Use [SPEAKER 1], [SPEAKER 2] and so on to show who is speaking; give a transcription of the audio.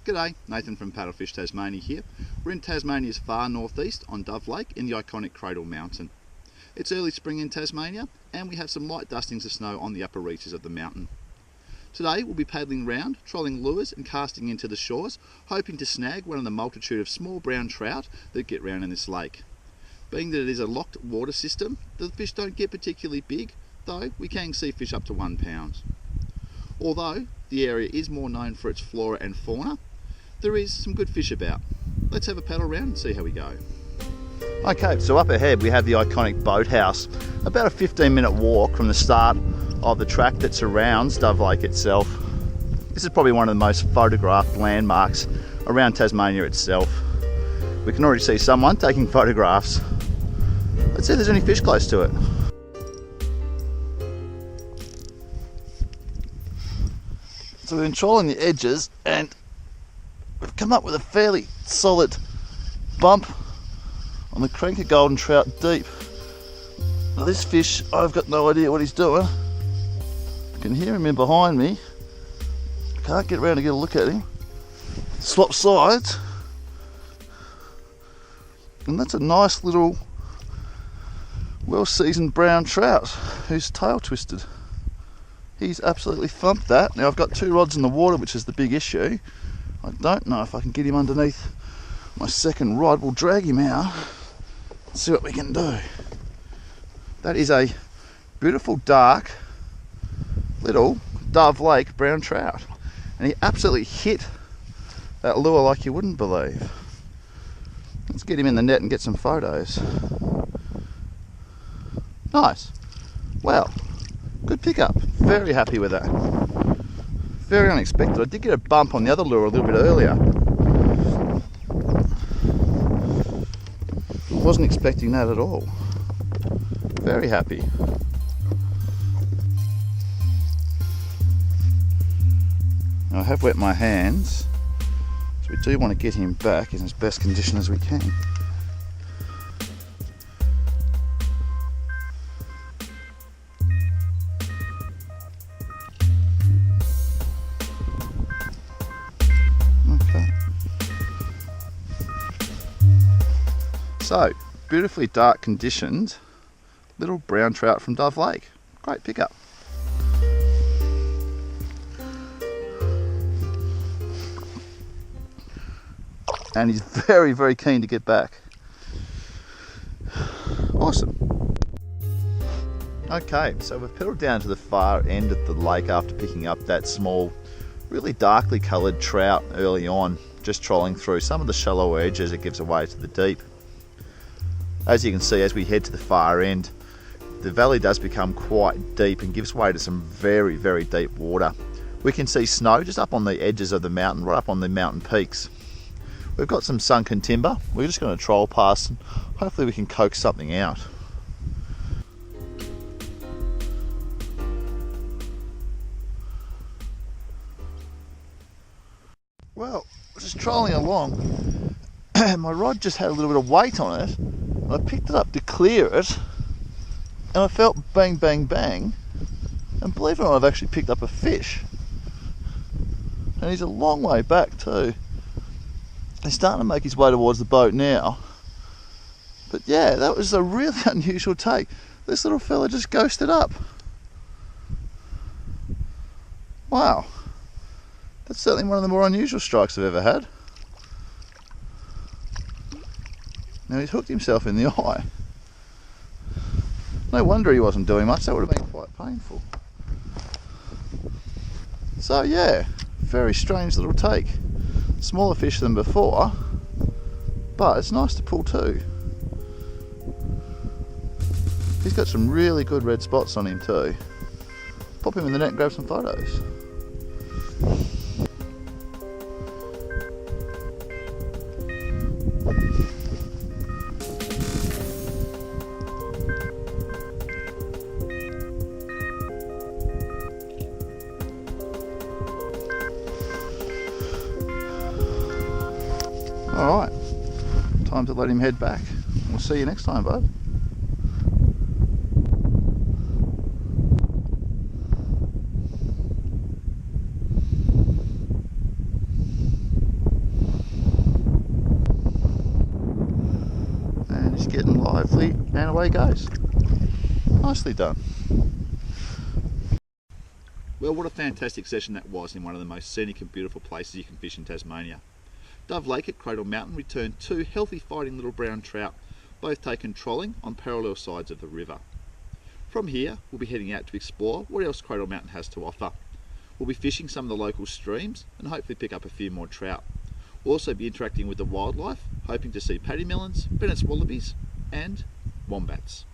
[SPEAKER 1] G'day, Nathan from Paddlefish Tasmania here. We're in Tasmania's far northeast on Dove Lake in the iconic Cradle mountain. It's early spring in Tasmania and we have some light dustings of snow on the upper reaches of the mountain. Today we'll be paddling round, trolling lures and casting into the shores, hoping to snag one of the multitude of small brown trout that get round in this lake. Being that it is a locked water system, the fish don't get particularly big, though we can see fish up to 1 pound. Although the area is more known for its flora and fauna, there is some good fish about. Let's have a paddle around and see how we go. Okay, so up ahead we have the iconic boathouse. About a 15-minute walk from the start of the track that surrounds Dove Lake itself. This is probably one of the most photographed landmarks around Tasmania itself. We can already see someone taking photographs. Let's see if there's any fish close to it. So we've been trolling the edges and we've come up with a fairly solid bump on the cranker golden trout deep. Now this fish, I've got no idea what he's doing. I can hear him in behind me. I can't get around to get a look at him. Swap sides. And that's a nice little well-seasoned brown trout whose tail twisted. He's absolutely thumped that. Now I've got 2 rods in the water, which is the big issue. I don't know if I can get him underneath my second rod. We'll drag him out and see what we can do. That is a beautiful dark little Dove Lake brown trout. And he absolutely hit that lure like you wouldn't believe. Let's get him in the net and get some photos. Nice. Well, good pickup. Very happy with that. Very unexpected. I did get a bump on the other lure a little bit earlier. Wasn't expecting that at all. Very happy. Now I have wet my hands, so we do want to get him back in as best condition as we can. So, beautifully dark conditioned little brown trout from Dove Lake. Great pickup. And he's very, very keen to get back. Awesome. Okay, so we've pedalled down to the far end of the lake after picking up that small, really darkly coloured trout early on, just trolling through some of the shallower edges it gives away to the deep. As you can see, as we head to the far end, the valley does become quite deep and gives way to some very, very deep water. We can see snow just up on the edges of the mountain, right up on the mountain peaks. We've got some sunken timber. We're just going to troll past and hopefully we can coax something out. Well, just trolling along, my rod just had a little bit of weight on it. I picked it up to clear it and I felt bang, bang, bang, and believe it or not, I've actually picked up a fish. And he's a long way back too. He's starting to make his way towards the boat now. But yeah, that was a really unusual take. This little fella just ghosted up. Wow. That's certainly one of the more unusual strikes I've ever had. Now he's hooked himself in the eye. No wonder he wasn't doing much, that would have been quite painful. So yeah, very strange little take. Smaller fish than before, but it's nice to pull too. He's got some really good red spots on him too. Pop him in the net and grab some photos. Alright, time to let him head back. We'll see you next time, bud. away he goes. Nicely done. Well, what a fantastic session that was in one of the most scenic and beautiful places you can fish in Tasmania. Dove Lake at Cradle Mountain returned 2 healthy fighting little brown trout, both taken trolling on parallel sides of the river. From here, we'll be heading out to explore what else Cradle Mountain has to offer. We'll be fishing some of the local streams and hopefully pick up a few more trout. We'll also be interacting with the wildlife, hoping to see paddymellons, Bennett's wallabies and wombats.